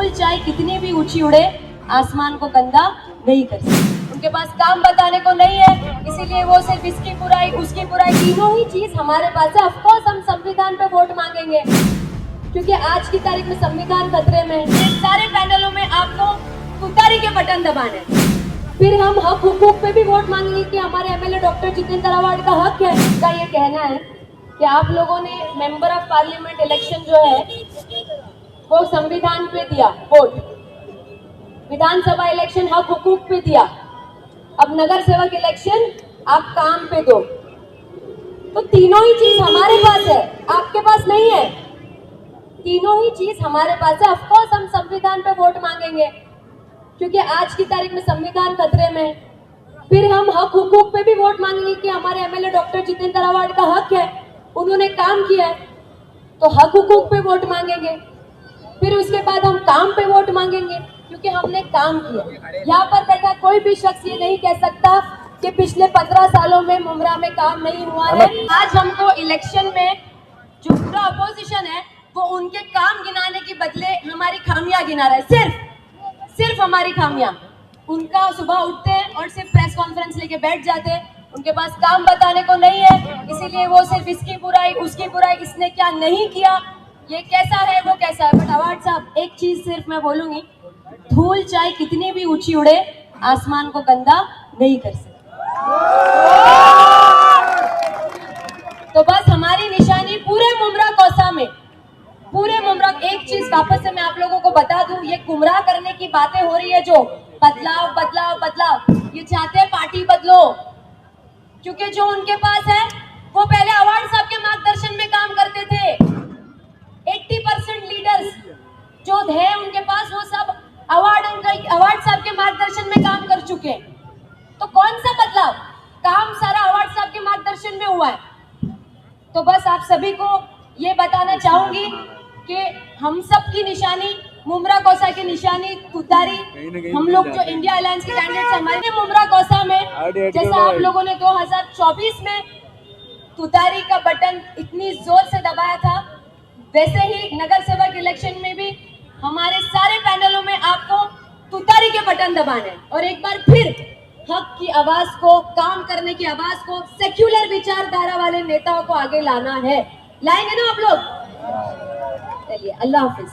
धूल चाहे कितनी भी ऊंची उड़े आसमान को गंदा नहीं कर सकती। उनके पास काम बताने को नहीं है, इसीलिए वो सिर्फ इसकी बुराई उसकी बुराई, तीनों ही चीज हमारे पास है। ऑफकोर्स हम संविधान पे वोट मांगेंगे, क्योंकि आज की तारीख में संविधान खतरे में है। सारे पैनलों में आपको तुतारी के बटन दबाने, फिर हम हक हुकूक पे भी वोट मांगेंगे कि हमारे एमएलए डॉक्टर जितेंद्र अवार्ड का हक है। का ये कहना है कि आप लोगों ने मेंबर ऑफ पार्लियामेंट इलेक्शन जो है वो संविधान पे दिया वोट, विधानसभा इलेक्शन हक हुकूक पे दिया, अब नगर सेवक इलेक्शन आप काम पे दो। तो तीनों ही चीज हमारे पास है, आपके पास नहीं है। तीनों ही चीज हमारे पास है। ऑफकोर्स हम संविधान पे वोट मांगेंगे, क्योंकि आज की तारीख में संविधान खतरे में है। फिर हम हक हुकूक पे भी वोट मांगेंगे कि हमारे एमएलए डॉक्टर जितेंद्र अवार्ड का हक है, उन्होंने काम किया है, तो हक हुकूक पे वोट मांगेंगे। फिर उसके बाद हम काम पे वोट मांगेंगे, क्योंकि हमने काम किया। यहाँ पर बैठा कोई भी शख्स ये नहीं कह सकता कि पिछले 15 सालों में मुमरा में काम नहीं हुआ है। आज हमको इलेक्शन में जो पूरा अपोजिशन है वो उनके काम गिनाने के बदले हमारी खामियां गिना रहा है, सिर्फ हमारी खामियां। उनका सुबह उठते हैं और सिर्फ प्रेस कॉन्फ्रेंस लेके बैठ जाते हैं, उनके पास काम बताने को नहीं है, इसीलिए वो सिर्फ इसकी बुराई उसकी बुराई, इसने क्या नहीं किया, ये कैसा है वो कैसा है। बट अवार्ड साहब, एक चीज सिर्फ मैं बोलूंगी, धूल चाहे कितनी भी ऊंची उड़े आसमान को गंदा नहीं कर सकती। तो बस हमारी निशानी पूरे मुमरा कौसा में, पूरे मुमरा, एक चीज वापस से मैं आप लोगों को बता दूं, ये गुमराह करने की बातें हो रही है जो बदलाव बदलाव बदलाव, ये चाहते हैं पार्टी बदलो, क्योंकि जो उनके पास है वो पहले अवार्ड साहब के मार्गदर्शन में काम करते थे। 80% लीडर्स जो है उनके पास वो सब अवार्ड साहब के मार्गदर्शन में काम कर चुके हैं। तो कौन सा बदलाव, काम सारा अवार्ड साहब के मार्गदर्शन में हुआ है। तो बस आप सभी को ये बताना चाहूंगी कि हम सब की निशानी, मुमरा कौसा की निशानी तुतारी, हम लोग जो इंडिया अलायंस के कैंडिडेट्स हमारे मुमरा कौसा में, जैसा आप लोगों ने 2024 में तुतारी का बटन इतनी जोर से दबाया था, वैसे ही नगर सेवक इलेक्शन में भी हमारे सारे पैनलों में आपको तुतारी के बटन दबाने हैं और एक बार फिर हक की आवाज को, काम करने की आवाज को, सेक्युलर विचारधारा वाले नेताओं को आगे लाना है। लाएंगे ना आप लोग? चलिए, अल्लाह हाफिज।